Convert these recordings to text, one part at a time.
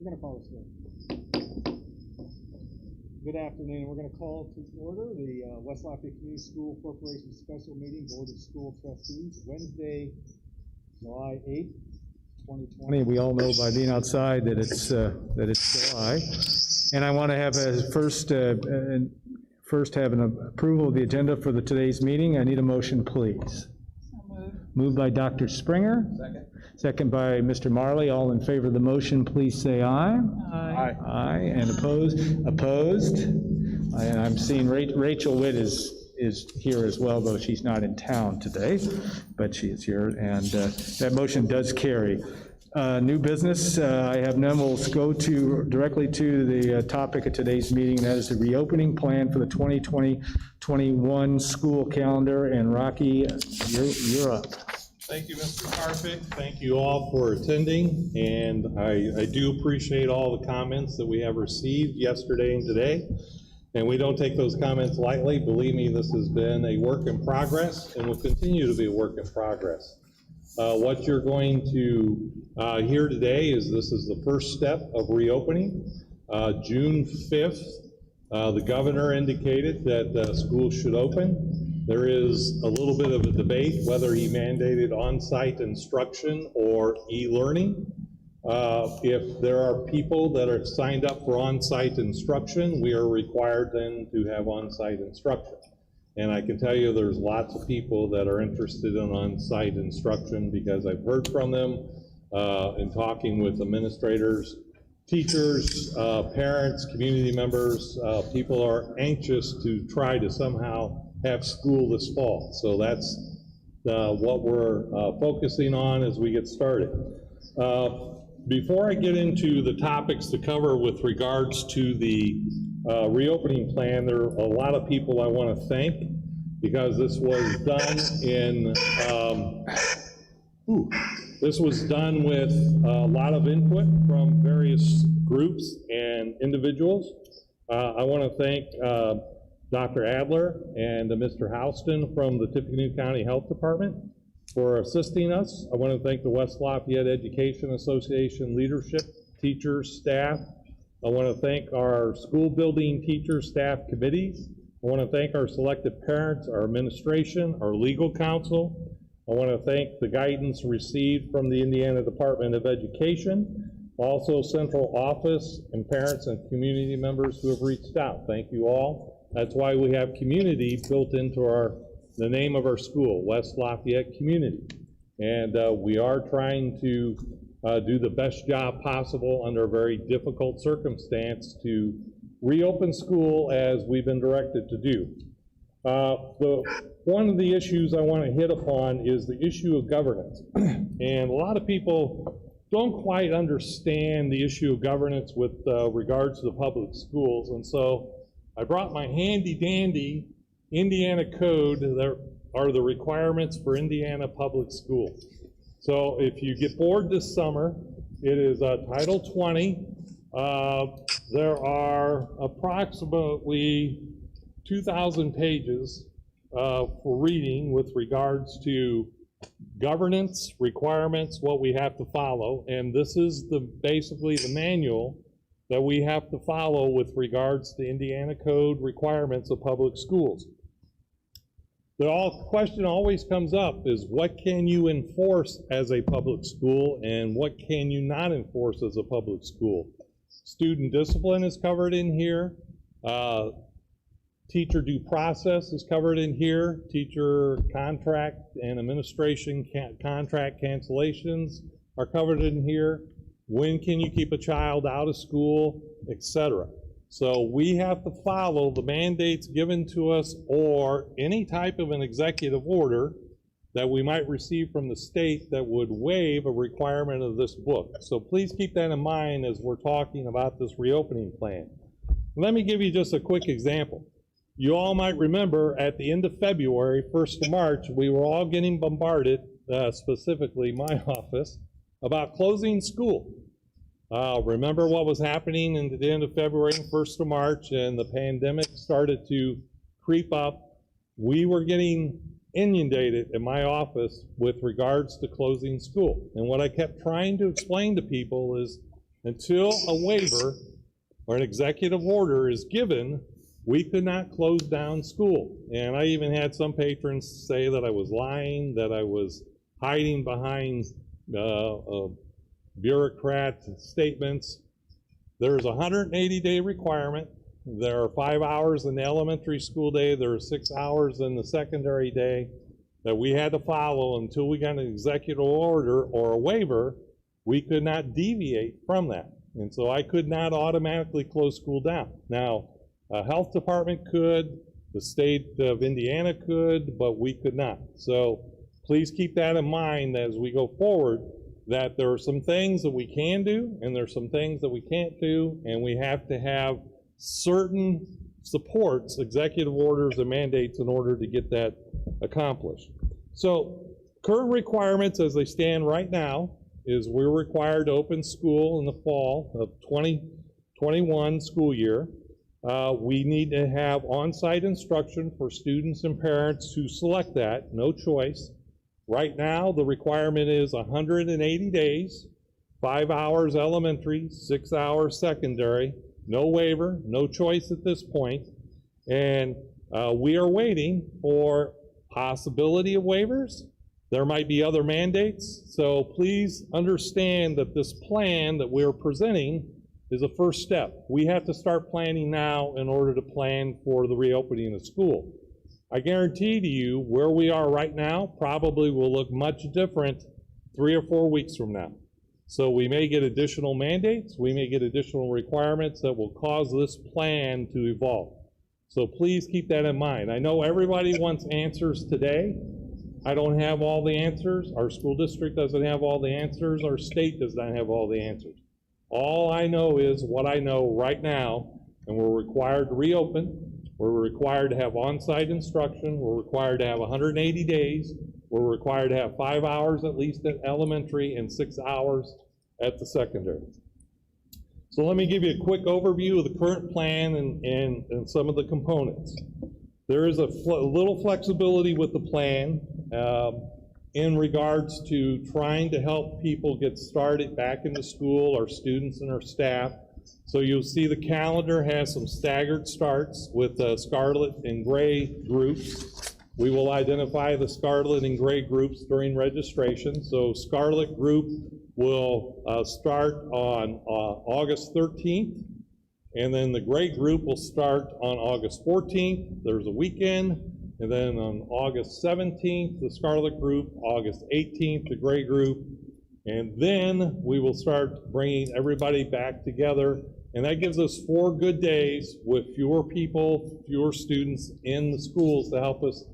We're going to call this good. Good afternoon. We're going to call to order the West Lafayette Community School Corporation Special Meeting Board of School Trustees, Wednesday, July 8th, 2020. We all know by being outside that it's July, and I want to have first have an approval of the agenda for today's meeting. I need a motion, please. Moved by Dr. Springer. Second. Second by Mr. Marley. All in favor of the motion, please say aye. Aye. Aye. And opposed? Opposed. And I'm seeing Rachel Witt is here as well, though she's not in town today, but she is here, and that motion does carry. New business, I have none. We'll go directly to the topic of today's meeting. That is the reopening plan for the 2020-21 school calendar. And Rocky, you're up. Thank you, Mr. Carpick. Thank you all for attending, and I do appreciate all the comments that we have received yesterday and today. And we don't take those comments lightly. Believe me, this has been a work in progress and will continue to be a work in progress. What you're going to hear today is this is the first step of reopening. June 5th, the governor indicated that schools should open. There is a little bit of a debate whether he mandated on-site instruction or e-learning. If there are people that are signed up for on-site instruction, we are required then to have on-site instruction. And I can tell you there's lots of people that are interested in on-site instruction because I've heard from them in talking with administrators, teachers, parents, community members. People are anxious to try to somehow have school this fall. So that's what we're focusing on as we get started. Before I get into the topics to cover with regards to the reopening plan, there are a lot of people I want to thank because this was done in this was done with a lot of input from various groups and individuals. I want to thank Dr. Adler and Mr. Houston from the Tippecanoe County Health Department for assisting us. I want to thank the West Lafayette Education Association leadership, teachers, staff. I want to thank our school building teachers, staff committees. I want to thank our selected parents, our administration, our legal counsel. I want to thank the guidance received from the Indiana Department of Education, also central office, and parents and community members who have reached out. Thank you all. That's why we have community built into the name of our school, West Lafayette Community. And we are trying to do the best job possible under a very difficult circumstance to reopen school as we've been directed to do. One of the issues I want to hit upon is the issue of governance. And a lot of people don't quite understand the issue of governance with regards to the public schools. And so I brought my handy dandy Indiana code that are the requirements for Indiana public schools. So if you get bored this summer, it is Title 20. There are approximately 2,000 pages for reading with regards to governance requirements, what we have to follow, and this is basically the manual that we have to follow with regards to Indiana code requirements of public schools. The question always comes up is what can you enforce as a public school and what can you not enforce as a public school? Student discipline is covered in here. Teacher due process is covered in here. Teacher contract and administration contract cancellations are covered in here. When can you keep a child out of school, etc. So we have to follow the mandates given to us or any type of an executive order that we might receive from the state that would waive a requirement of this book. So please keep that in mind as we're talking about this reopening plan. Let me give you just a quick example. You all might remember at the end of February, 1st of March, we were all getting bombarded, specifically my office, about closing school. Remember what was happening in the end of February and 1st of March, and the pandemic started to creep up. We were getting inundated in my office with regards to closing school. And what I kept trying to explain to people is until a waiver or an executive order is given, we could not close down school. And I even had some patrons say that I was lying, that I was hiding behind bureaucrat statements. There's a 180-day requirement. There are 5 hours in the elementary school day. There are 6 hours in the secondary day that we had to follow until we got an executive order or a waiver. We could not deviate from that. And so I could not automatically close school down. Now, a health department could, the state of Indiana could, but we could not. So please keep that in mind as we go forward, that there are some things that we can do and there are some things that we can't do, and we have to have certain supports, executive orders and mandates in order to get that accomplished. So current requirements as they stand right now is we're required to open school in the fall of 2021 school year. We need to have on-site instruction for students and parents who select that, no choice. Right now, the requirement is 180 days, 5 hours elementary, 6 hours secondary, no waiver, no choice at this point. And we are waiting for possibility of waivers. There might be other mandates, so please understand that this plan that we're presenting is a first step. We have to start planning now in order to plan for the reopening of school. I guarantee to you where we are right now probably will look much different 3 or 4 weeks from now. So we may get additional mandates, we may get additional requirements that will cause this plan to evolve. So please keep that in mind. I know everybody wants answers today. I don't have all the answers. Our school district doesn't have all the answers. Our state does not have all the answers. All I know is what I know right now, and we're required to reopen. We're required to have on-site instruction. We're required to have 180 days. We're required to have 5 hours at least at elementary and 6 hours at the secondary. So let me give you a quick overview of the current plan and some of the components. There is a little flexibility with the plan in regards to trying to help people get started back into school, our students and our staff. So you'll see the calendar has some staggered starts with scarlet and gray groups. We will identify the scarlet and gray groups during registration. So scarlet group will start on August 13th, and then the gray group will start on August 14th. There's a weekend, and then on August 17th, the scarlet group, August 18th, the gray group, and then we will start bringing everybody back together, and that gives us 4 good days with fewer people, fewer students in the schools to help us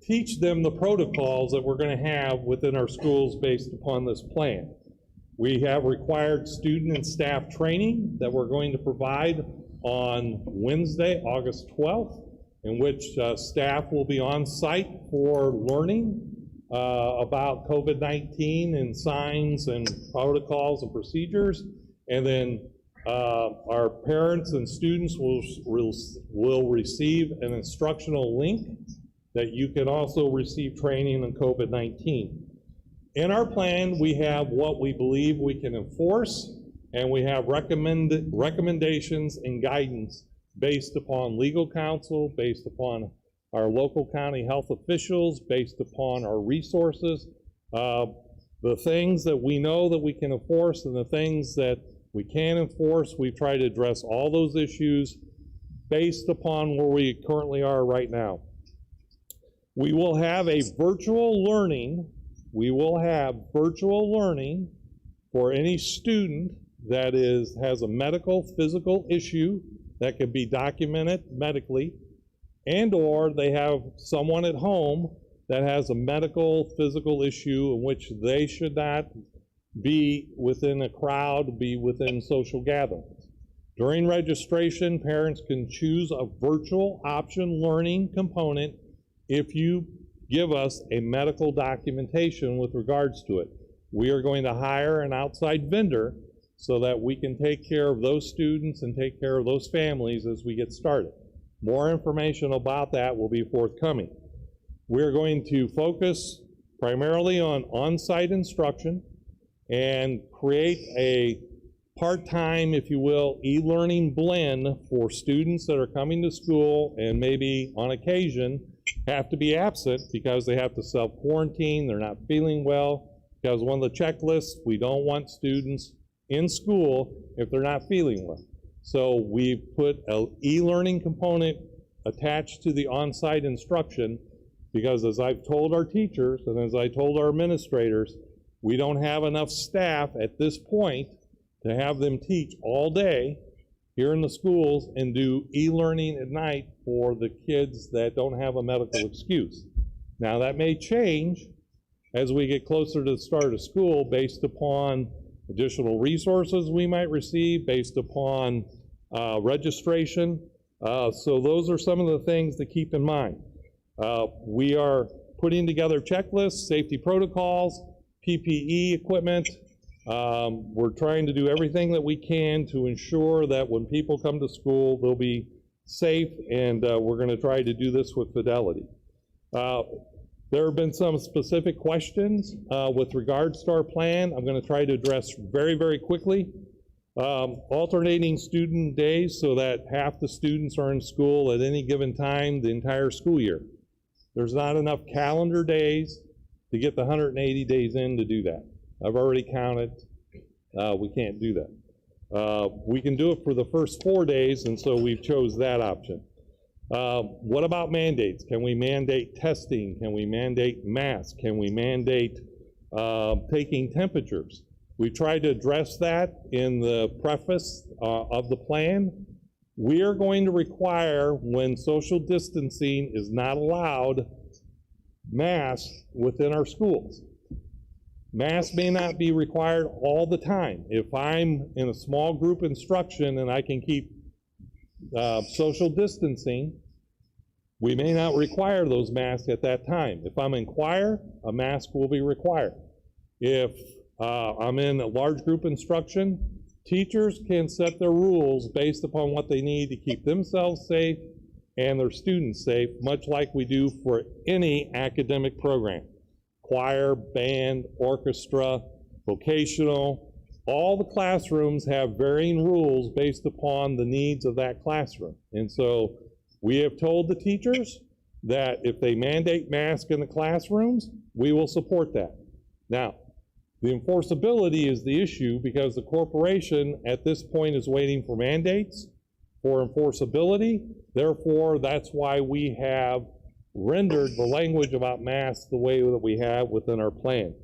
teach them the protocols that we're going to have within our schools based upon this plan. We have required student and staff training that we're going to provide on Wednesday, August 12th, in which staff will be on site for learning about COVID-19 and signs and protocols and procedures. And then our parents and students will receive an instructional link that you can also receive training on COVID-19. In our plan, we have what we believe we can enforce, and we have recommendations and guidance based upon legal counsel, based upon our local county health officials, based upon our resources. The things that we know that we can enforce and the things that we can't enforce, we try to address all those issues based upon where we currently are right now. We will have a virtual learning. We will have virtual learning for any student that has a medical, physical issue that can be documented medically, and or they have someone at home that has a medical, physical issue in which they should not be within a crowd, be within social gatherings. During registration, parents can choose a virtual option learning component if you give us a medical documentation with regards to it. We are going to hire an outside vendor so that we can take care of those students and take care of those families as we get started. More information about that will be forthcoming. We're going to focus primarily on on-site instruction and create a part-time, if you will, e-learning blend for students that are coming to school and maybe on occasion have to be absent because they have to self-quarantine, they're not feeling well. Because one of the checklists, we don't want students in school if they're not feeling well. So we've put an e-learning component attached to the on-site instruction because as I've told our teachers and as I told our administrators, we don't have enough staff at this point to have them teach all day here in the schools and do e-learning at night for the kids that don't have a medical excuse. Now that may change as we get closer to the start of school based upon additional resources we might receive, based upon registration. So those are some of the things to keep in mind. We are putting together checklists, safety protocols, PPE equipment. We're trying to do everything that we can to ensure that when people come to school, they'll be safe, and we're going to try to do this with fidelity. There have been some specific questions with regards to our plan. I'm going to try to address very, very quickly. Alternating student days so that half the students are in school at any given time the entire school year. There's not enough calendar days to get the 180 days in to do that. I've already counted. We can't do that. We can do it for the first 4 days, and so we've chose that option. What about mandates? Can we mandate testing? Can we mandate masks? Can we mandate taking temperatures? We tried to address that in the preface of the plan. We are going to require, when social distancing is not allowed, masks within our schools. Masks may not be required all the time. If I'm in a small group instruction and I can keep social distancing, we may not require those masks at that time. If I'm in choir, a mask will be required. If I'm in a large group instruction, teachers can set their rules based upon what they need to keep themselves safe and their students safe, much like we do for any academic program. Choir, band, orchestra, vocational, all the classrooms have varying rules based upon the needs of that classroom. And so we have told the teachers that if they mandate masks in the classrooms, we will support that. Now, the enforceability is the issue because the corporation at this point is waiting for mandates for enforceability. Therefore, that's why we have rendered the language about masks the way that we have within our plan.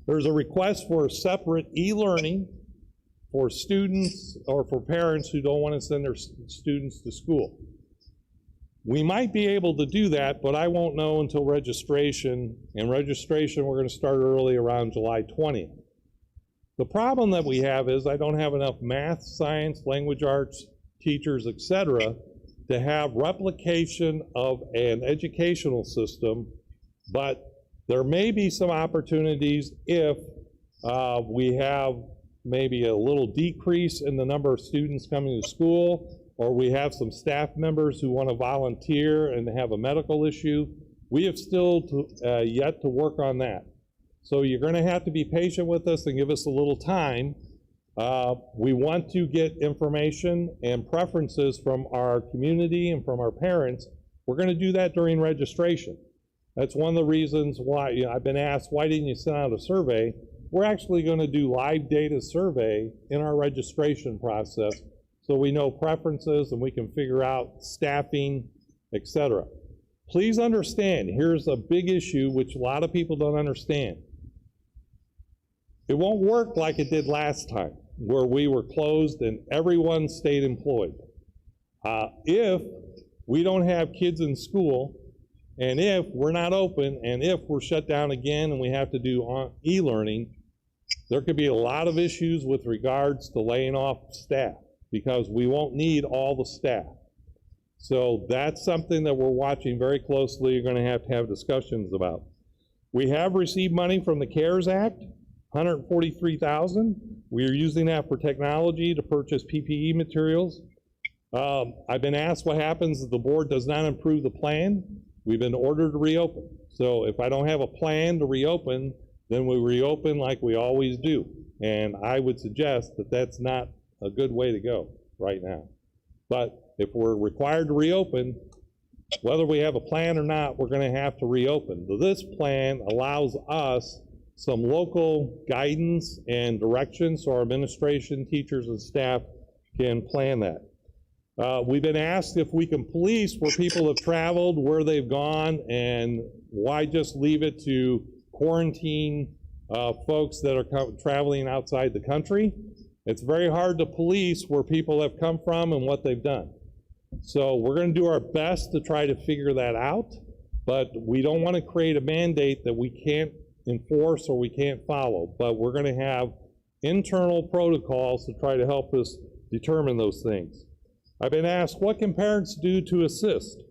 There's a request for separate e-learning for students or for parents who don't want to send their students to school. We might be able to do that, but I won't know until registration. And registration, we're going to start early around July 20th. The problem that we have is I don't have enough math, science, language arts, teachers, etc., to have replication of an educational system, but there may be some opportunities if we have maybe a little decrease in the number of students coming to school, or we have some staff members who want to volunteer and have a medical issue. We have still yet to work on that. So you're going to have to be patient with us and give us a little time. We want to get information and preferences from our community and from our parents. We're going to do that during registration. That's one of the reasons why I've been asked, why didn't you send out a survey? We're actually going to do live data survey in our registration process so we know preferences and we can figure out staffing, etc. Please understand, here's a big issue which a lot of people don't understand. It won't work like it did last time, where we were closed and everyone stayed employed. If we don't have kids in school, and if we're not open, and if we're shut down again and we have to do e-learning, there could be a lot of issues with regards to laying off staff because we won't need all the staff. So that's something that we're watching very closely. You're going to have discussions about. We have received money from the CARES Act, $143,000. We are using that for technology to purchase PPE materials. I've been asked what happens if the board does not approve the plan. We've been ordered to reopen. So if I don't have a plan to reopen, then we reopen like we always do. And I would suggest that that's not a good way to go right now. But if we're required to reopen, whether we have a plan or not, we're going to have to reopen. This plan allows us some local guidance and direction so our administration, teachers, and staff can plan that. We've been asked if we can police where people have traveled, where they've gone, and why just leave it to quarantine folks that are traveling outside the country. It's very hard to police where people have come from and what they've done. So we're going to do our best to try to figure that out, but we don't want to create a mandate that we can't enforce or we can't follow. But we're going to have internal protocols to try to help us determine those things. I've been asked, what can parents do to assist?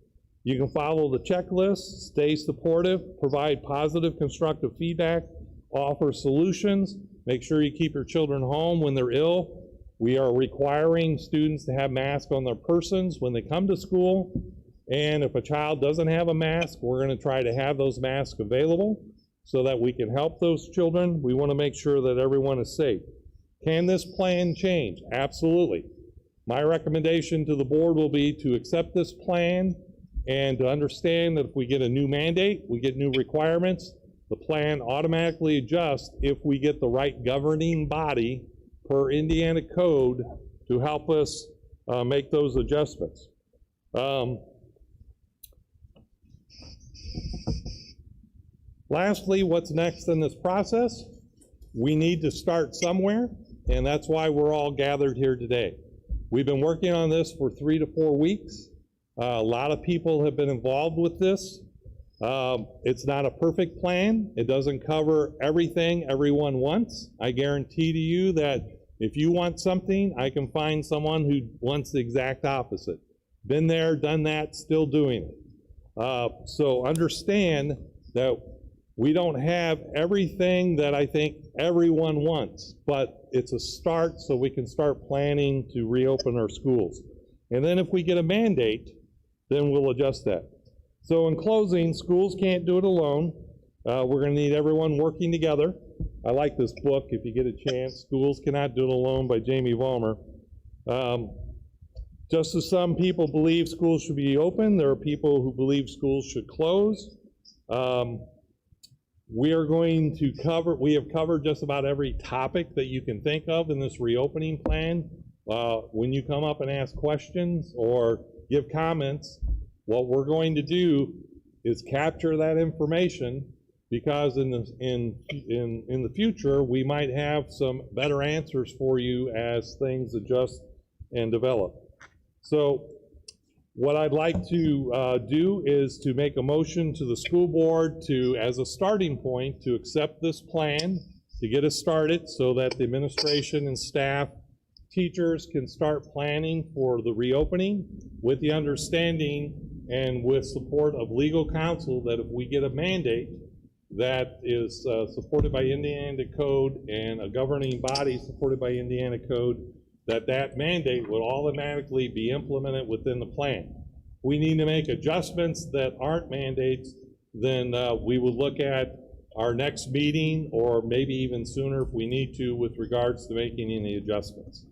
You can follow the checklist, stay supportive, provide positive, constructive feedback, offer solutions, make sure you keep your children home when they're ill. We are requiring students to have masks on their persons when they come to school. And if a child doesn't have a mask, we're going to try to have those masks available so that we can help those children. We want to make sure that everyone is safe. Can this plan change? Absolutely. My recommendation to the board will be to accept this plan and to understand that if we get a new mandate, we get new requirements, the plan automatically adjusts if we get the right governing body per Indiana code to help us make those adjustments. Lastly, what's next in this process? We need to start somewhere, and that's why we're all gathered here today. We've been working on this for 3 to 4 weeks. A lot of people have been involved with this. It's not a perfect plan. It doesn't cover everything everyone wants. I guarantee to you that if you want something, I can find someone who wants the exact opposite. Been there, done that, still doing it. So understand that we don't have everything that I think everyone wants, but it's a start so we can start planning to reopen our schools. And then if we get a mandate, then we'll adjust that. So in closing, schools can't do it alone. We're going to need everyone working together. I like this book, if you get a chance, Schools Cannot Do It Alone by Jamie Vollmer. Just as some people believe schools should be open, there are people who believe schools should close. We have covered just about every topic that you can think of in this reopening plan. When you come up and ask questions or give comments, what we're going to do is capture that information, because in the future we might have some better answers for you as things adjust and develop. So what I'd like to do is to make a motion to the school board to, as a starting point, to accept this plan to get us started so that the administration and staff, teachers can start planning for the reopening, with the understanding and with support of legal counsel that if we get a mandate that is supported by Indiana Code and a governing body supported by Indiana Code, that mandate would automatically be implemented within the plan. We need to make adjustments that aren't mandates, then we would look at our next meeting, or maybe even sooner if we need to, with regards to making any adjustments.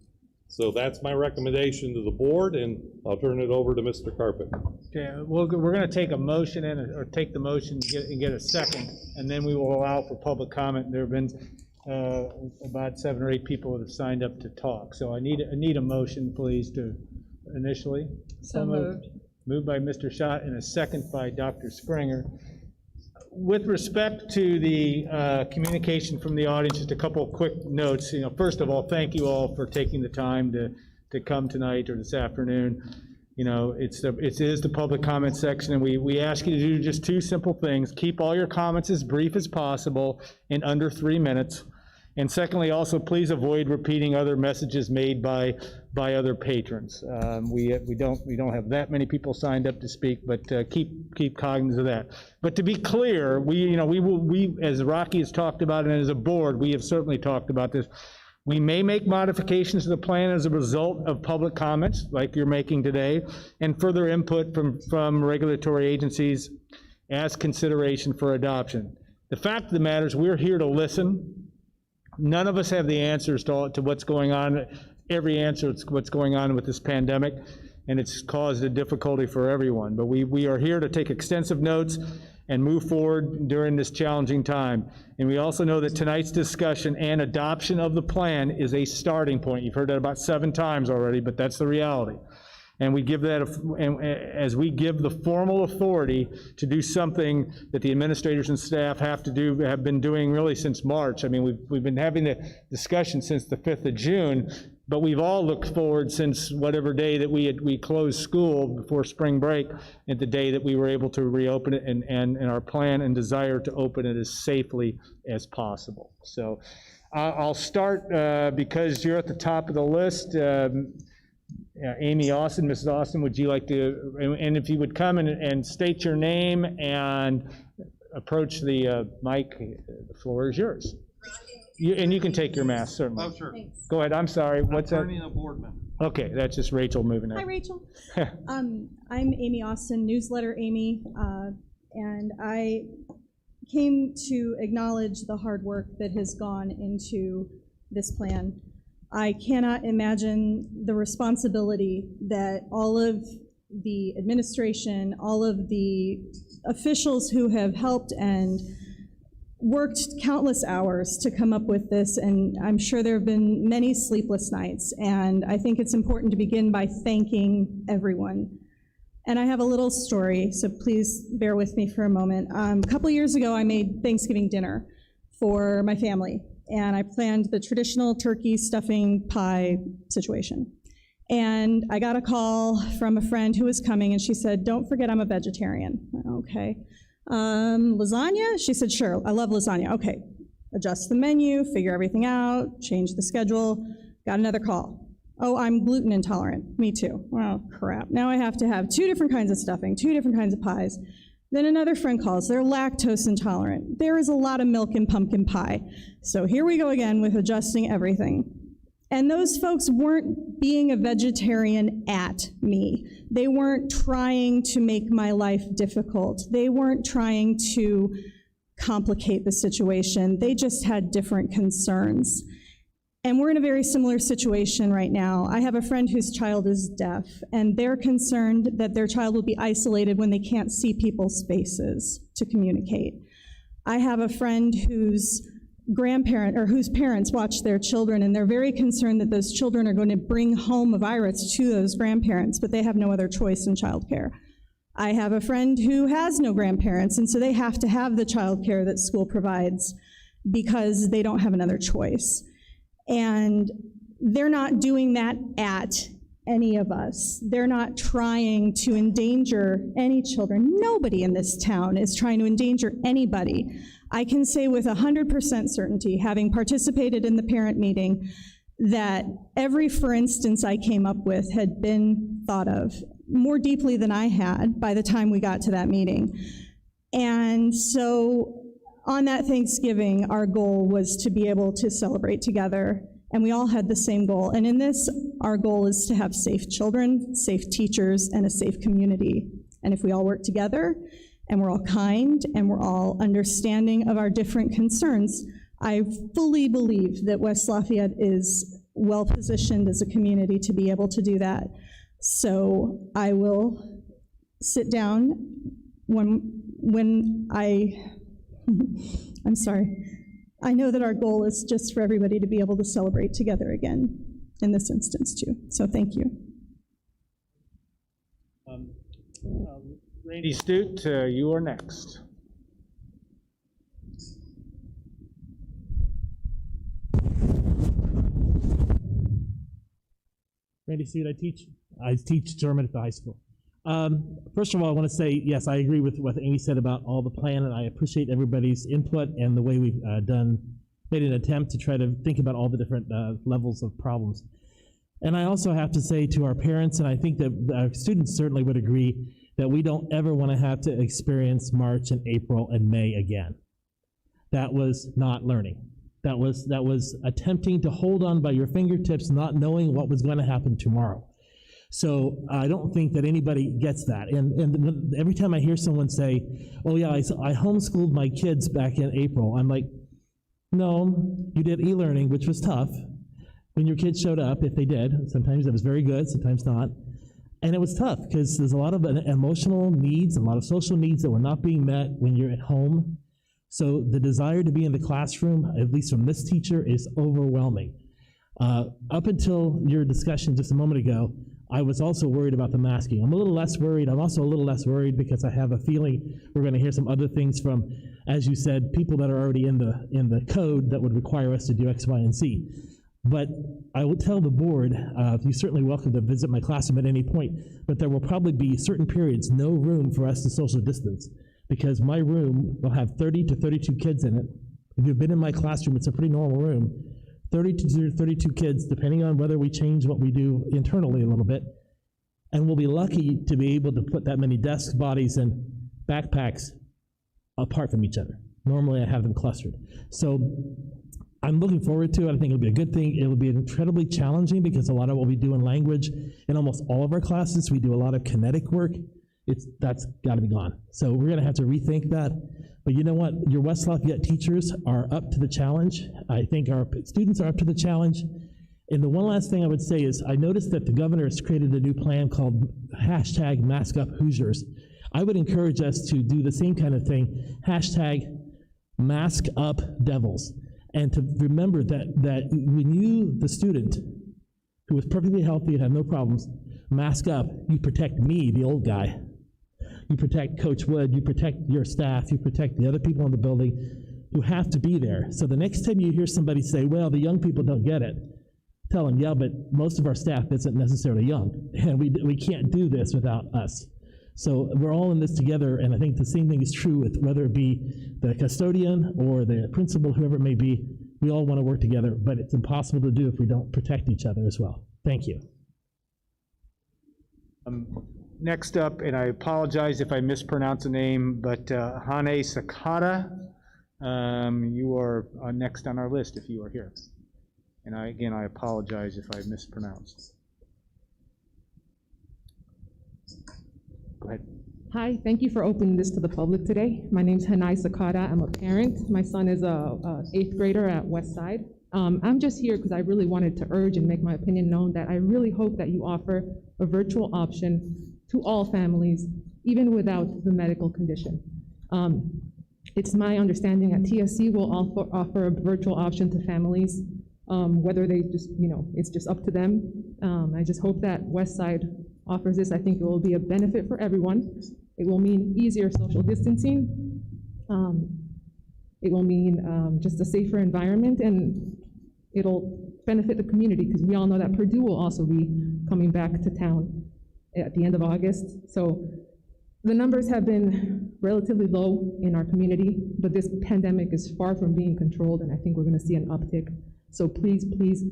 So that's my recommendation to the board, and I'll turn it over to Mr. Carpet. Okay, we're going to take a motion or take the motion and get a second, and then we will allow for public comment. There have been about 7 or 8 people that have signed up to talk. So I need a motion, please, to initially. So moved. Moved by Mr. Schott and a second by Dr. Springer. With respect to the communication from the audience, just a couple of quick notes. First of all, thank you all for taking the time to come tonight or this afternoon. It is the public comment section, and we ask you to do just 2 simple things. Keep all your comments as brief as possible in under 3 minutes. And secondly, also please avoid repeating other messages made by other patrons. We don't have that many people signed up to speak, but keep cognizant of that. But to be clear, we as Rocky has talked about, and as a board, we have certainly talked about this. We may make modifications to the plan as a result of public comments, like you're making today, and further input from regulatory agencies as consideration for adoption. The fact of the matter is we're here to listen. None of us have the answers to what's going on, every answer to what's going on with this pandemic, and it's caused a difficulty for everyone. But we are here to take extensive notes and move forward during this challenging time. And we also know that tonight's discussion and adoption of the plan is a starting point. You've heard that about 7 times already, but that's the reality. And we give that, as we give the formal authority to do something that the administrators and staff have been doing really since March. I mean, we've been having the discussion since the 5th of June, but we've all looked forward since whatever day that we closed school before spring break, and the day that we were able to reopen it, and our plan and desire to open it as safely as possible. So I'll start because you're at the top of the list. Amy Austin, Mrs. Austin, would you like to, and if you would come and state your name and approach the mic, the floor is yours. And you can take your mask, certainly. Oh, sure. Thanks. Go ahead, I'm sorry, what's that? Attorney and a board member. Okay, that's just Rachel moving Hi, on. Rachel. I'm Amy Austin, Newsletter Amy, and I came to acknowledge the hard work that has gone into this plan. I cannot imagine the responsibility that all of the administration, all of the officials who have helped and worked countless hours to come up with this, and I'm sure there have been many sleepless nights, and I think it's important to begin by thanking everyone. And I have a little story, so please bear with me for a moment. A couple years ago, I made Thanksgiving dinner for my family, and I planned the traditional turkey stuffing pie situation. And I got a call from a friend who was coming, and she said, "Don't forget I'm a vegetarian." Okay. Lasagna? She said, "Sure, I love lasagna." Okay. Adjust the menu, figure everything out, change the schedule. Got another call. "Oh, I'm gluten intolerant." "Me too." "Well, crap. Now I have to have 2 different kinds of stuffing, 2 different kinds of pies." Then another friend calls. "They're lactose intolerant. There is a lot of milk in pumpkin pie." So here we go again with adjusting everything. And those folks weren't being a vegetarian at me. They weren't trying to make my life difficult. They weren't trying to complicate the situation. They just had different concerns. And we're in a very similar situation right now. I have a friend whose child is deaf, and they're concerned that their child will be isolated when they can't see people's faces to communicate. I have a friend whose parents watch their children, and they're very concerned that those children are going to bring home a virus to those grandparents, but they have no other choice in childcare. I have a friend who has no grandparents, and so they have to have the childcare that school provides because they don't have another choice. And they're not doing that at any of us. They're not trying to endanger any children. Nobody in this town is trying to endanger anybody. I can say with 100% certainty, having participated in the parent meeting, that every for instance I came up with had been thought of more deeply than I had by the time we got to that meeting. And so on that Thanksgiving, our goal was to be able to celebrate together, and we all had the same goal. And in this, our goal is to have safe children, safe teachers, and a safe community. And if we all work together, and we're all kind, and we're all understanding of our different concerns, I fully believe that West Lafayette is well-positioned as a community to be able to do that. So I will sit down when I'm sorry. I know that our goal is just for everybody to be able to celebrate together again in this instance too. So thank you. Randy Stute, you are next. Randy Stute, I teach German at the high school. First of all, I want to say, yes, I agree with what Amy said about all the plan, and I appreciate everybody's input and the way we've made an attempt to try to think about all the different levels of problems. And I also have to say to our parents, and I think that our students certainly would agree, that we don't ever want to have to experience March and April and May again. That was not learning. That was attempting to hold on by your fingertips, not knowing what was going to happen tomorrow. So I don't think that anybody gets that. And every time I hear someone say, "Oh yeah, I homeschooled my kids back in April," I'm like, No, you did e-learning, which was tough. When your kids showed up, if they did, sometimes it was very good, sometimes not. And it was tough because there's a lot of emotional needs, a lot of social needs that were not being met when you're at home. So the desire to be in the classroom, at least from this teacher, is overwhelming. Up until your discussion just a moment ago, I was also worried about the masking. I'm a little less worried. I'm also a little less worried because I have a feeling we're going to hear some other things from, as you said, people that are already in the code that would require us to do X, Y, and Z. But I will tell the board, you're certainly welcome to visit my classroom at any point, but there will probably be certain periods, no room for us to social distance, because my room will have 30 to 32 kids in it. If you've been in my classroom, it's a pretty normal room. 30 to 32 kids, depending on whether we change what we do internally a little bit. And we'll be lucky to be able to put that many desk bodies and backpacks apart from each other. Normally I have them clustered. So I'm looking forward to it. I think it'll be a good thing. It'll be incredibly challenging because a lot of what we do in language, in almost all of our classes, we do a lot of kinetic work. That's got to be gone. So we're going to have to rethink that. But you know what? Your West Lafayette teachers are up to the challenge. I think our students are up to the challenge. And the one last thing I would say is I noticed that the governor has created a new plan called #MaskUpHoosiers. I would encourage us to do the same kind of thing, #MaskUpDevils. And to remember that when you, the student, who was perfectly healthy and had no problems, mask up, you protect me, the old guy. You protect Coach Wood, you protect your staff, you protect the other people in the building who have to be there. So the next time you hear somebody say, well, the young people don't get it, tell them, yeah, but most of our staff isn't necessarily young, and we can't do this without us. So we're all in this together, and I think the same thing is true with whether it be the custodian or the principal, whoever it may be. We all want to work together, but it's impossible to do if we don't protect each other as well. Thank you. Next up, and I apologize if I mispronounce the name, but Hane Sakata, you are next on our list if you are here. And again, I apologize if I mispronounced. Go ahead. Hi, thank you for opening this to the public today. My name's Hanai Sakata. I'm a parent. My son is a 8th grader at Westside. I'm just here because I really wanted to urge and make my opinion known that I really hope that you offer a virtual option to all families, even without the medical condition. It's my understanding that TSC will offer a virtual option to families, whether they just, it's just up to them. I just hope that Westside offers this. I think it will be a benefit for everyone. It will mean easier social distancing. It will mean just a safer environment, and it'll benefit the community because we all know that Purdue will also be coming back to town at the end of August. So the numbers have been relatively low in our community, but this pandemic is far from being controlled, and I think we're going to see an uptick. So please, please,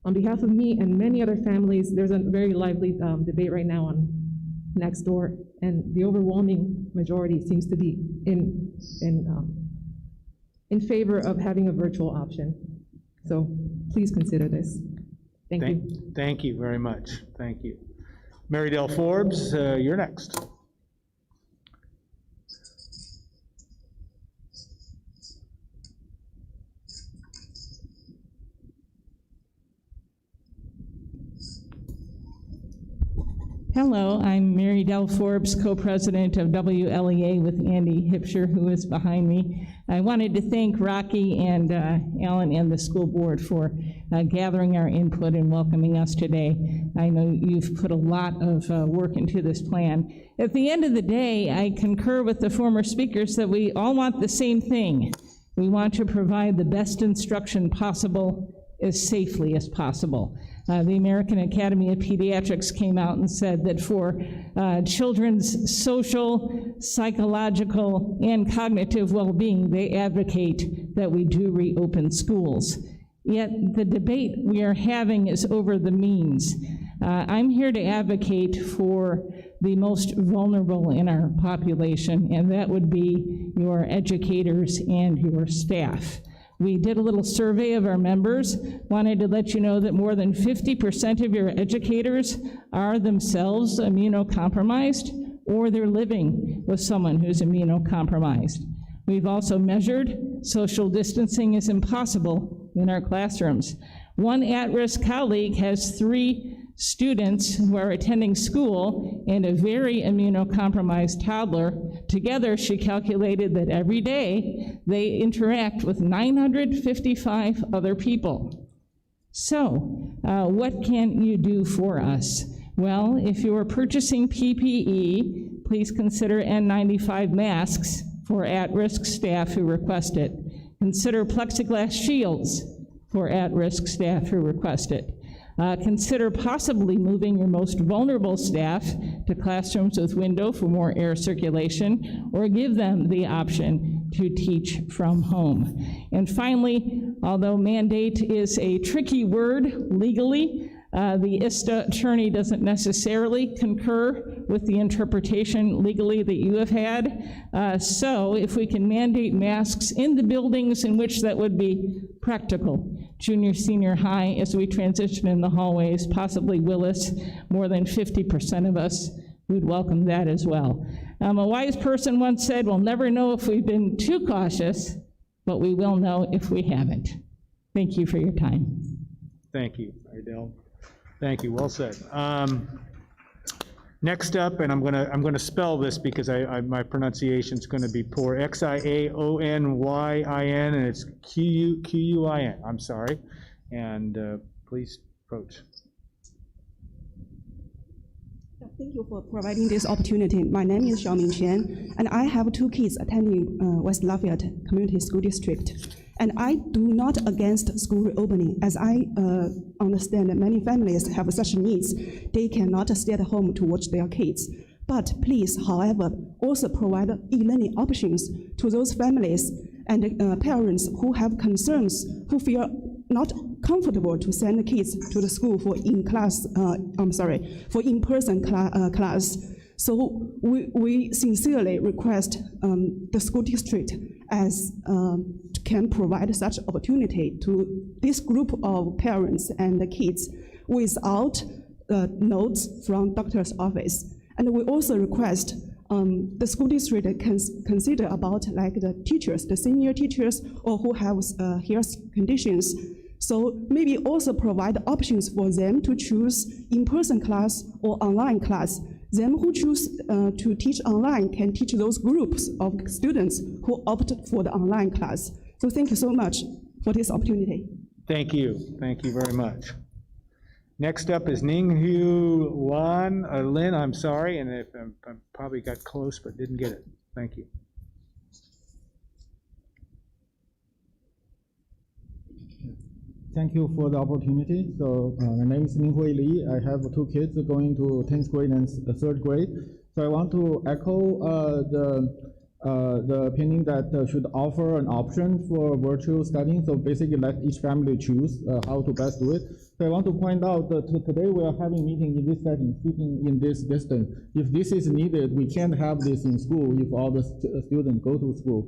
on behalf of me and many other families, there's a very lively debate right now on Nextdoor, and the overwhelming majority seems to be in favor of having a virtual option. So please consider this. Thank you. Thank you very much. Thank you. Mary Dell Forbes, you're next. Hello, I'm Mary Dell Forbes, co-president of WLEA with Andy Hipsher, who is behind me. I wanted to thank Rocky and Alan and the school board for gathering our input and welcoming us today. I know you've put a lot of work into this plan. At the end of the day, I concur with the former speakers that we all want the same thing. We want to provide the best instruction possible as safely as possible. The American Academy of Pediatrics came out and said that for children's social, psychological, and cognitive well-being, they advocate that we do reopen schools. Yet the debate we are having is over the means. I'm here to advocate for the most vulnerable in our population, and that would be your educators and your staff. We did a little survey of our members, wanted to let you know that more than 50% of your educators are themselves immunocompromised, or they're living with someone who's immunocompromised. We've also measured social distancing is impossible in our classrooms. One at-risk colleague has 3 students who are attending school and a very immunocompromised toddler. Together, she calculated that every day they interact with 955 other people. So, what can you do for us? Well, if you are purchasing PPE, please consider N95 masks for at-risk staff who request it. Consider plexiglass shields for at-risk staff who request it. Consider possibly moving your most vulnerable staff to classrooms with window for more air circulation, or give them the option to teach from home. And finally, although mandate is a tricky word legally, the ISTA attorney doesn't necessarily concur with the interpretation legally that you have had. So if we can mandate masks in the buildings in which that would be practical, junior, senior high, as we transition in the hallways, possibly Willis, more than 50% of us would welcome that as well. A wise person once said, we'll never know if we've been too cautious, but we will know if we haven't. Thank you for your time. Thank you, Idell. Thank you, well said. Next up, and I'm gonna spell this because my pronunciation's gonna be poor, Xiaonyin, and it's Quin. I'm sorry, and please approach. Thank you for providing this opportunity. My name is Xiaoming Chen, and I have 2 kids attending West Lafayette Community School District. And I do not against school reopening, as I understand that many families have such needs. They cannot stay at home to watch their kids. But please, however, also provide e-learning options to those families and parents who have concerns, who feel not comfortable to send the kids to the school for in-person class. So we sincerely request the school district as can provide such opportunity to this group of parents and the kids without notes from doctor's office. And we also request the school district can consider about like the teachers, the senior teachers, or who have health conditions. So maybe also provide options for them to choose in-person class or online class. Them who choose to teach online can teach those groups of students who opt for the online class. So thank you so much for this opportunity. Thank you very much. Next up is Ninghu Lin, I'm sorry, and if I probably got close but didn't get it. Thank you. Thank you for the opportunity. So my name is Ninghui Li. I have 2 kids going to 10th grade and 3rd grade. So I want to echo the opinion that should offer an option for virtual studying. So basically let each family choose how to best do it. So I want to point out that today we are having meeting in this setting, sitting in this distance. If this is needed, we can't have this in school if all the students go to school.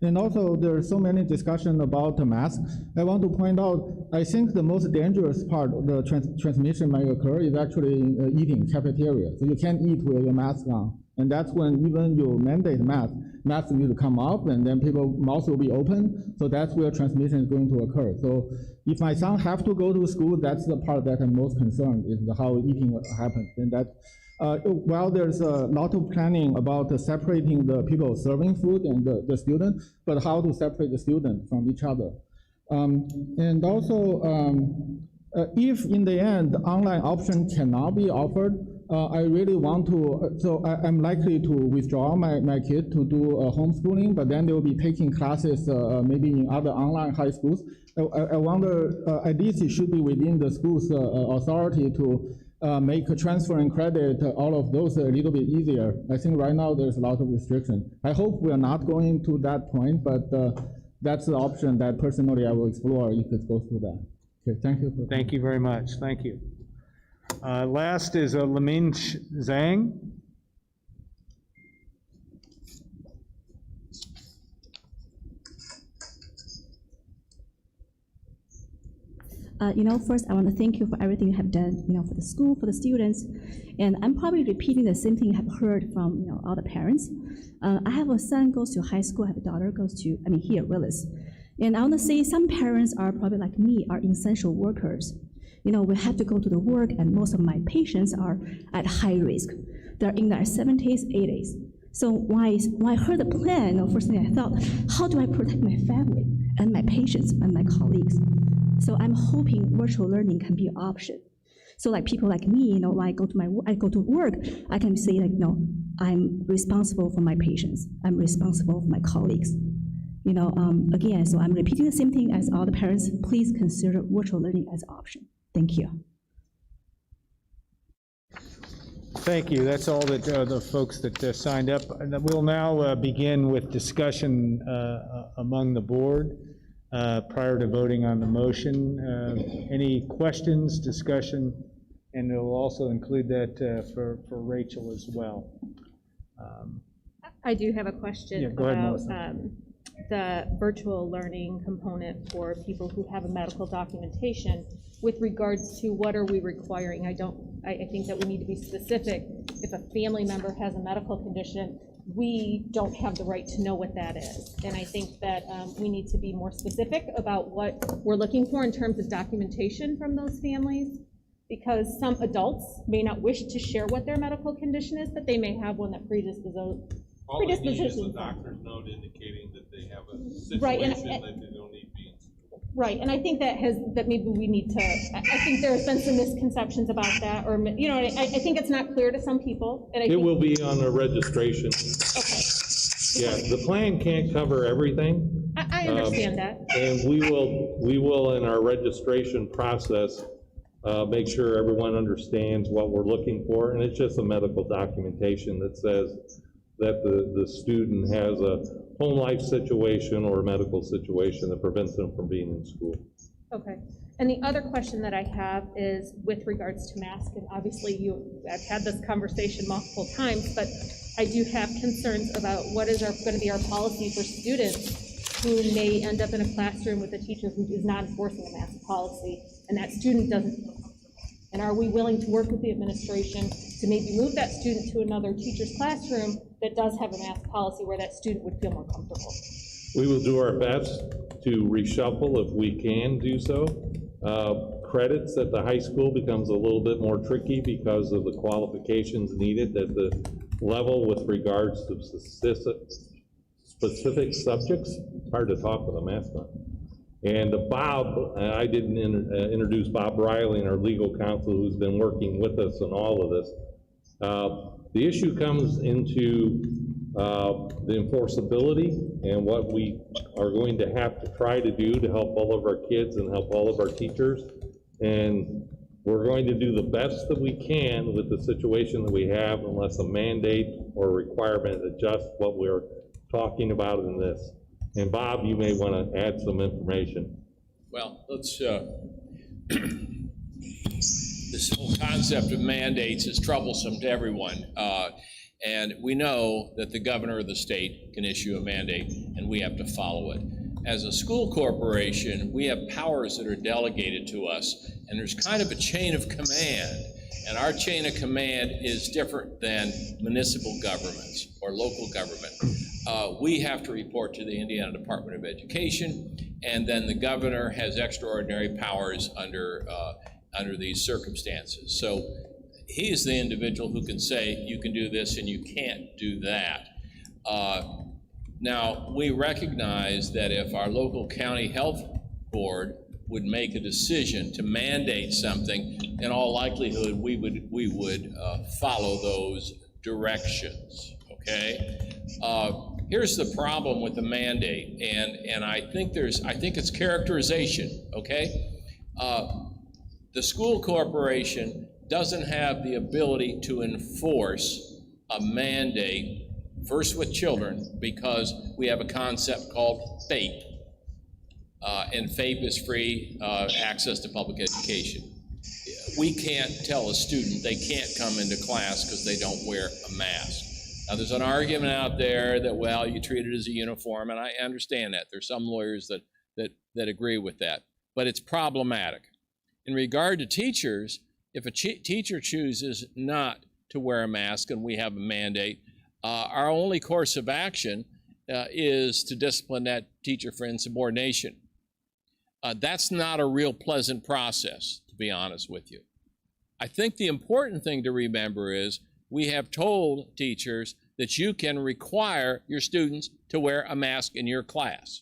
And also, there are so many discussions about the mask. I want to point out, I think the most dangerous part of the transmission might occur is actually in eating, cafeteria. So you can't eat with your mask on. And that's when even you mandate masks need to come up, and then people's mouths will be open. So that's where transmission is going to occur. So if my son have to go to school, that's the part that I'm most concerned, is how eating happens. And that, while there's a lot of planning about separating the people serving food and the student, but how to separate the student from each other. And also, if in the end the online option cannot be offered, I really want to, so I'm likely to withdraw my kid to do homeschooling, but then they will be taking classes maybe in other online high schools. I wonder, at least it should be within the school's authority to make transferring credit, all of those a little bit easier. I think right now there's a lot of restriction. I hope we are not going to that point, but that's the option that personally I will explore if it goes to that. Okay, thank you. Thank you very much, thank you. Last is Lamin Zhang. First, I want to thank you for everything you have done, for the school, for the students. And I'm probably repeating the same thing you have heard from, all the parents. I have a son goes to high school, I have a daughter goes to, here, Willis. And I want to say some parents are probably like me, are essential workers. We have to go to the work, and most of my patients are at high risk. They're in their 70s, 80s. So when I heard the plan, first thing I thought, how do I protect my family and my patients and my colleagues? So I'm hoping virtual learning can be an option. So like people like me, when I go to work, I can say like, I'm responsible for my patients. I'm responsible for my colleagues. Again, so I'm repeating the same thing as all the parents. Please consider virtual learning as an option. Thank you. Thank you. That's all that the folks that signed up. And we'll now begin with discussion among the board prior to voting on the motion. Any questions, discussion, and it will also include that for Rachel as well. I do have a question about the virtual learning component for people who have a medical documentation with regards to what are we requiring. I think that we need to be specific. If a family member has a medical condition, we don't have the right to know what that is. And I think that we need to be more specific about what we're looking for in terms of documentation from those families, because some adults may not wish to share what their medical condition is, but they may have one that predisposes. All they need is a doctor's note indicating that they have a situation right, and that they don't need to be in school. Right, and I think that maybe we need to, I think there's been some misconceptions about that, or, I think it's not clear to some people. And It will be on the registration. Okay. Yeah, the plan can't cover everything. I understand that. And we will in our registration process, make sure everyone understands what we're looking for, and it's just a medical documentation that says that the student has a home life situation or a medical situation that prevents them from being in school. Okay. And the other question that I have is with regards to masks, and obviously I've had this conversation multiple times, but I do have concerns about what is going to be our policy for students who may end up in a classroom with a teacher who is not enforcing a mask policy, and that student doesn't. And are we willing to work with the administration to maybe move that student to another teacher's classroom that does have a mask policy where that student would feel more comfortable? We will do our best to reshuffle if we can do so. Credits at the high school becomes a little bit more tricky because of the qualifications needed at the level with regards to specific subjects. It's hard to talk with a mask on. And Bob, I didn't introduce Bob Riley, our legal counsel, who's been working with us on all of this. The issue comes into the enforceability and what we are going to have to try to do to help all of our kids and help all of our teachers. And we're going to do the best that we can with the situation that we have unless a mandate or a requirement adjusts what we're talking about in this. And Bob, you may want to add some information. Well, let's, this whole concept of mandates is troublesome to everyone. And we know that the governor of the state can issue a mandate and we have to follow it. As a school corporation, we have powers that are delegated to us, and there's kind of a chain of command. And our chain of command is different than municipal governments or local government. We have to report to the Indiana Department of Education, and then the governor has extraordinary powers under these circumstances. So he is the individual who can say, you can do this and you can't do that. Now, we recognize that if our local county health board would make a decision to mandate something, in all likelihood, we would follow those directions, okay? Here's the problem with the mandate, and I think it's characterization, okay? The school corporation doesn't have the ability to enforce a mandate, first with children, because we have a concept called FAPE. And FAPE is free access to public education. We can't tell a student they can't come into class because they don't wear a mask. Now, there's an argument out there that, well, you treat it as a uniform, and I understand that. There's some lawyers that agree with that, but it's problematic. In regard to teachers, if a teacher chooses not to wear a mask and we have a mandate, our only course of action is to discipline that teacher for insubordination. That's not a real pleasant process, to be honest with you. I think the important thing to remember is we have told teachers that you can require your students to wear a mask in your class.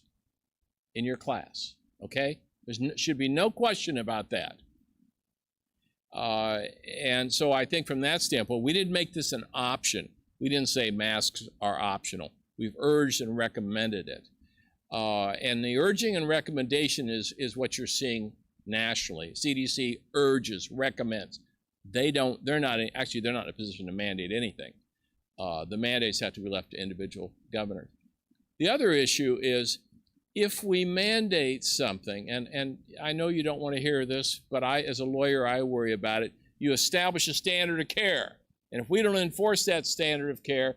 In your class, okay? There should be no question about that. And so I think from that standpoint, we didn't make this an option. We didn't say masks are optional. We've urged and recommended it. And the urging and recommendation is what you're seeing nationally. CDC urges, recommends. They're not in a position to mandate anything. The mandates have to be left to individual governors. The other issue is if we mandate something, and I know you don't want to hear this, but as a lawyer, I worry about it. You establish a standard of care. And if we don't enforce that standard of care,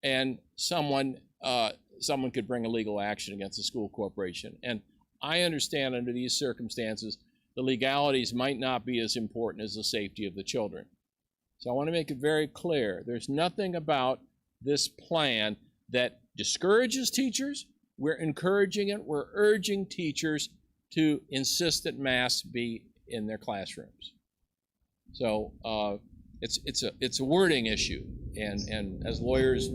and someone could bring a legal action against the school corporation. And I understand under these circumstances, the legalities might not be as important as the safety of the children. So I want to make it very clear. There's nothing about this plan that discourages teachers. We're encouraging it. We're urging teachers to insist that masks be in their classrooms. So it's a wording issue, and as lawyers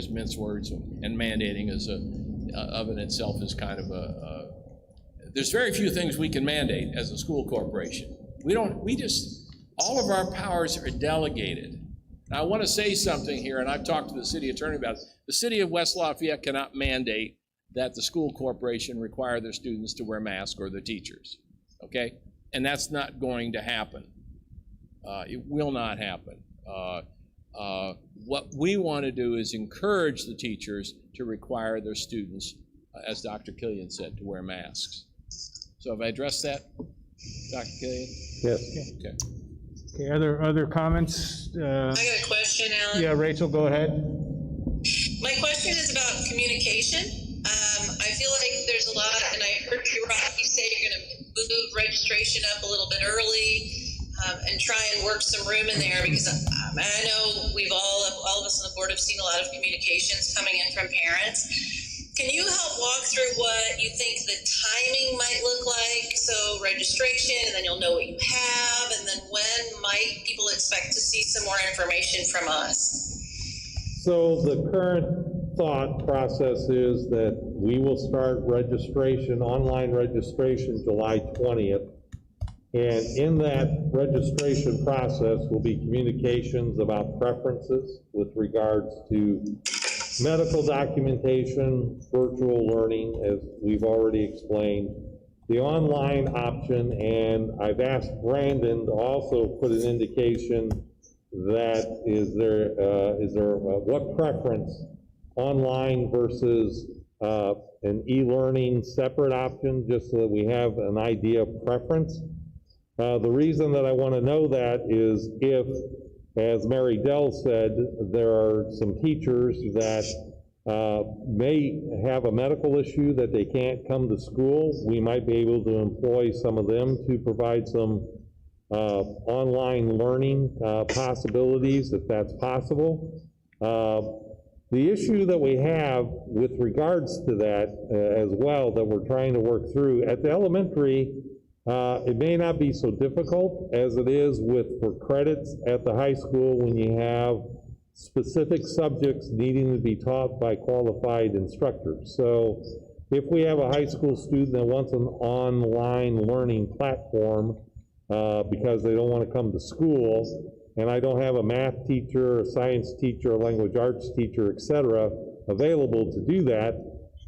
mince words, and mandating is of in itself is kind of there's very few things we can mandate as a school corporation. All of our powers are delegated. Now I want to say something here, and I've talked to the city attorney about it. The city of West Lafayette cannot mandate that the school corporation require their students to wear masks or their teachers, okay? And that's not going to happen. It will not happen. What we want to do is encourage the teachers to require their students, as Dr. Killian said, to wear masks. So have I addressed that, Dr. Killian? Yes. Okay. Okay, other comments? I got a question, Alan. Yeah, Rachel, go ahead. My question is about communication. I feel like there's a lot, and I heard you, Rocky, say you're going to move registration up a little bit early and try and work some room in there, because I know all of us on the board have seen a lot of communications coming in from parents. Can you help walk through what you think the timing might look like? So registration, and then you'll know what you have, and then when might people expect to see some more information from us? So the current thought process is that we will start registration, online registration, July 20th. And in that registration process will be communications about preferences with regards to medical documentation, virtual learning, as we've already explained, the online option, and I've asked Brandon to also put an indication that is there what preference, online versus an e-learning separate option, just so that we have an idea of preference. The reason that I want to know that is if, as Mary Dell said, there are some teachers that may have a medical issue that they can't come to school, we might be able to employ some of them to provide some online learning possibilities, if that's possible. The issue that we have with regards to that as well, that we're trying to work through, at the elementary, it may not be so difficult as it is for credits at the high school when you have specific subjects needing to be taught by qualified instructors. So if we have a high school student that wants an online learning platform because they don't want to come to school, and I don't have a math teacher, a science teacher, a language arts teacher, etc., available to do that,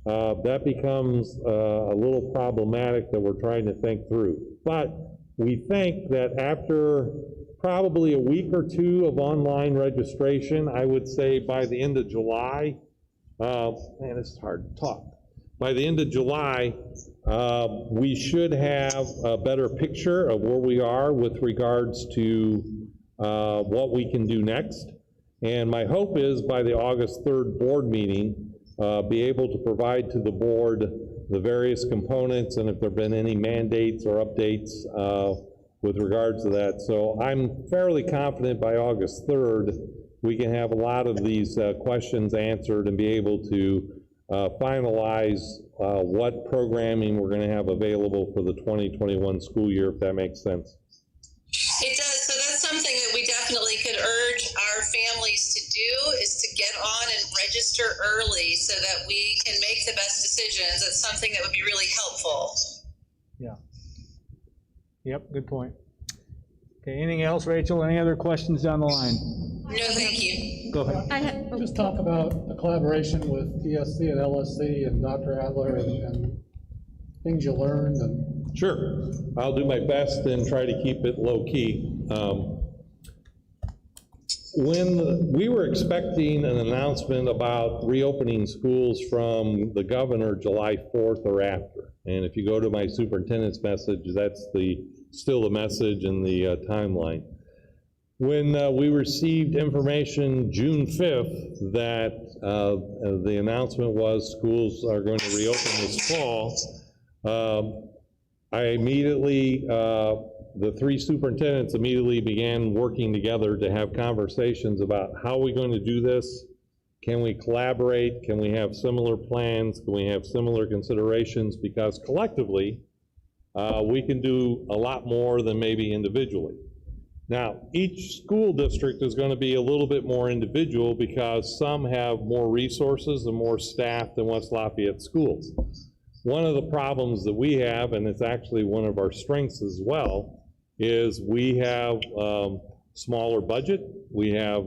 that becomes a little problematic that we're trying to think through. But we think that after probably a week or two of online registration, I would say by the end of July, man, it's hard to talk. By the end of July, we should have a better picture of where we are with regards to what we can do next. And my hope is by the August 3rd board meeting, be able to provide to the board the various components, and if there have been any mandates or updates, with regards to that. So I'm fairly confident by August 3rd, we can have a lot of these questions answered and be able to finalize what programming we're going to have available for the 2021 school year, if that makes sense. It does. So that's something that we definitely could urge our families to do, is to get on and register early so that we can make the best decisions. That's something that would be really helpful. Yeah. Yep, good point. Okay, anything else, Rachel? Any other questions down the line? No, thank you. Go ahead. Just talk about the collaboration with TSC and LSC and Dr. Adler and things you learned. And sure, I'll do my best and try to keep it low key. When we were expecting an announcement about reopening schools from the governor July 4th or after, and if you go to my superintendent's message, that's still the message and the timeline. When we received information June 5th that the announcement was schools are going to reopen this fall, I immediately, the three superintendents immediately began working together to have conversations about how are we going to do this? Can we collaborate? Can we have similar plans? Can we have similar considerations? Because collectively, we can do a lot more than maybe individually. Now, each school district is going to be a little bit more individual because some have more resources and more staff than West Lafayette schools. One of the problems that we have, and it's actually one of our strengths as well, is we have smaller budget, we have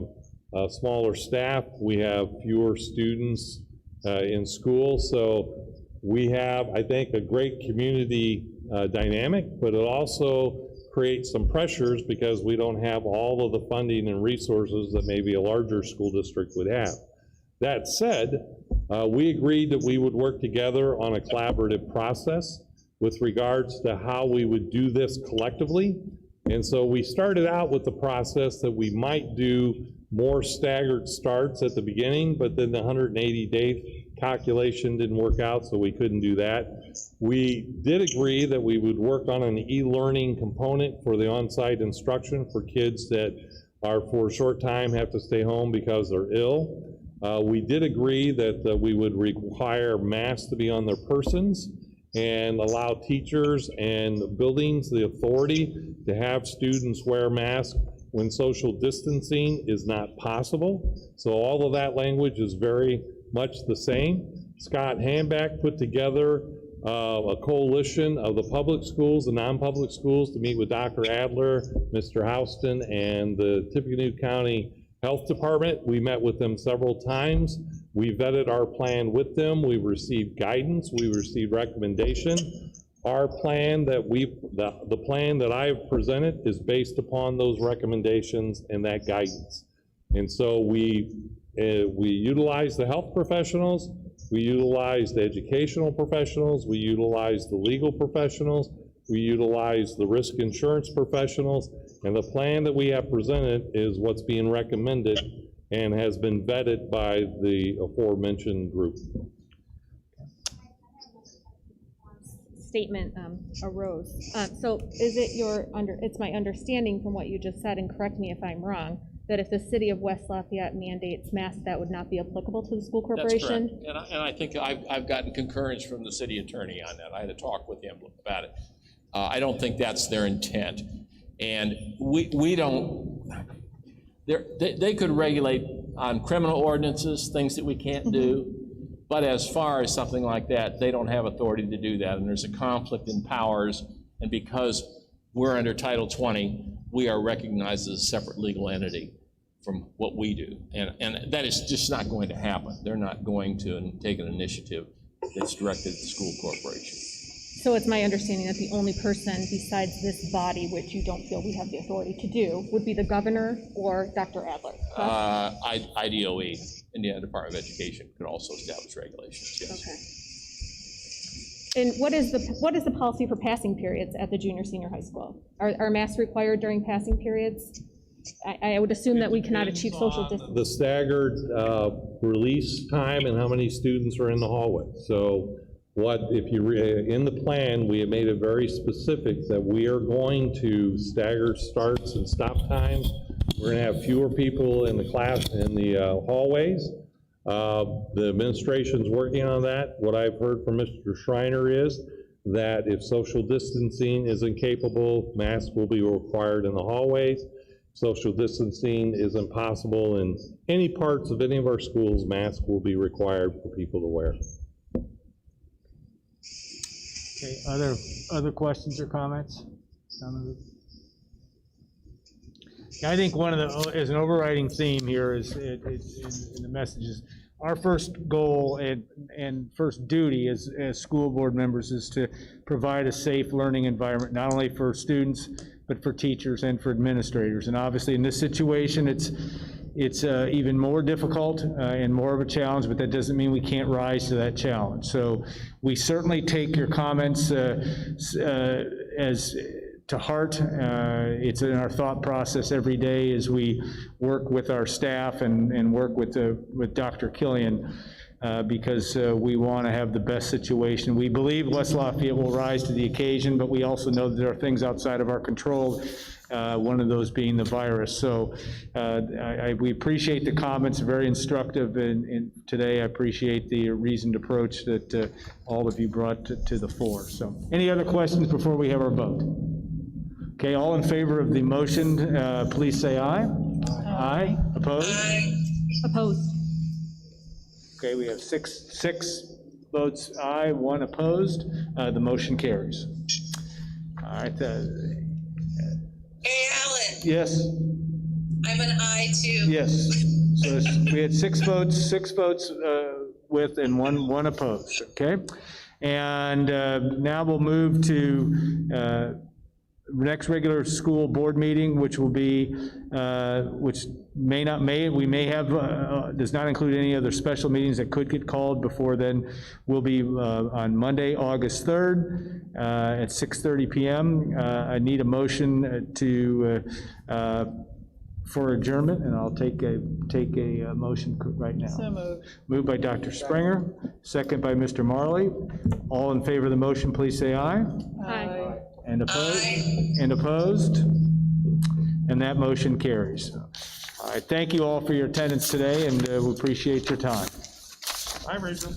smaller staff, we have fewer students in school, so we have, I think, a great community dynamic, but it also creates some pressures because we don't have all of the funding and resources that maybe a larger school district would have. That said, we agreed that we would work together on a collaborative process with regards to how we would do this collectively. And so we started out with the process that we might do more staggered starts at the beginning, but then the 180-day calculation didn't work out, so we couldn't do that. We did agree that we would work on an e-learning component for the on-site instruction for kids that are for a short time have to stay home because they're ill. We did agree that we would require masks to be on their persons and allow teachers and buildings the authority to have students wear masks when social distancing is not possible. So all of that language is very much the same. Scott Hamback put together a coalition of the public schools, the non-public schools, to meet with Dr. Adler, Mr. Houston, and the Tippecanoe County Health Department. We met with them several times. We vetted our plan with them. We've received guidance. We've received recommendation. Our plan that the plan that I've presented is based upon those recommendations and that guidance. And so we utilize the health professionals, we utilize the educational professionals, we utilize the legal professionals, we utilize the risk insurance professionals, and the plan that we have presented is what's being recommended and has been vetted by the aforementioned group. Statement arose. So is it it's my understanding from what you just said, and correct me if I'm wrong, that if the city of West Lafayette mandates masks, that would not be applicable to the school corporation? That's correct. And I think I've gotten concurrence from the city attorney on that. I had a talk with him about it. I don't think that's their intent. And we don't, they could regulate on criminal ordinances, things that we can't do. But as far as something like that, they don't have authority to do that. And there's a conflict in powers. And because we're under Title 20, we are recognized as a separate legal entity from what we do. And that is just not going to happen. They're not going to take an initiative that's directed at the school corporation. So it's my understanding that the only person besides this body, which you don't feel we have the authority to do, would be the governor or Dr. Adler, correct? IDOE, Indiana Department of Education, could also establish regulations, yes. Okay. And what is the policy for passing periods at the junior senior high school? Are masks required during passing periods? I would assume that we cannot achieve social distance. The staggered release time and how many students are in the hallway. So if you, in the plan, we have made it very specific that we are going to stagger starts and stop times. We're gonna have fewer people in the class, in the hallways. The administration's working on that. What I've heard from Mr. Schreiner is that if social distancing isn't capable, masks will be required in the hallways. Social distancing is impossible in any parts of any of our schools, masks will be required for people to wear. Okay, other questions or comments? I think one of the, as an overriding theme here is, in the messages, our first goal and first duty as school board members is to provide a safe learning environment, not only for students, but for teachers and for administrators. And obviously in this situation, it's even more difficult and more of a challenge, but that doesn't mean we can't rise to that challenge. So we certainly take your comments as to heart. It's in our thought process every day as we work with our staff and work with Dr. Killian, because we want to have the best situation. We believe West Lafayette will rise to the occasion, but we also know that there are things outside of our control, one of those being the virus. So we appreciate the comments, very instructive, and today I appreciate the reasoned approach that all of you brought to the fore. So any other questions before we have our vote? Okay, all in favor of the motion, please say aye. Aye. Opposed? Opposed. Okay, we have six votes aye, 1 opposed. The motion carries. All right. Hey, Alan, Yes. I'm an aye too. Yes. So we had six votes with and one opposed. Okay, and now we'll move to next regular school board meeting, which will be, which we may have, does not include any other special meetings that could get called before then, will be on Monday, August 3rd at 6:30 p.m. I need a motion for adjournment, and I'll take a motion right now. So moved. Moved by Dr. Springer, second by Mr. Marley. All in favor of the motion, please say aye. Aye. And opposed? And opposed? And that motion carries. All right, thank you all for your attendance today, and we appreciate your time. Hi, Rachel.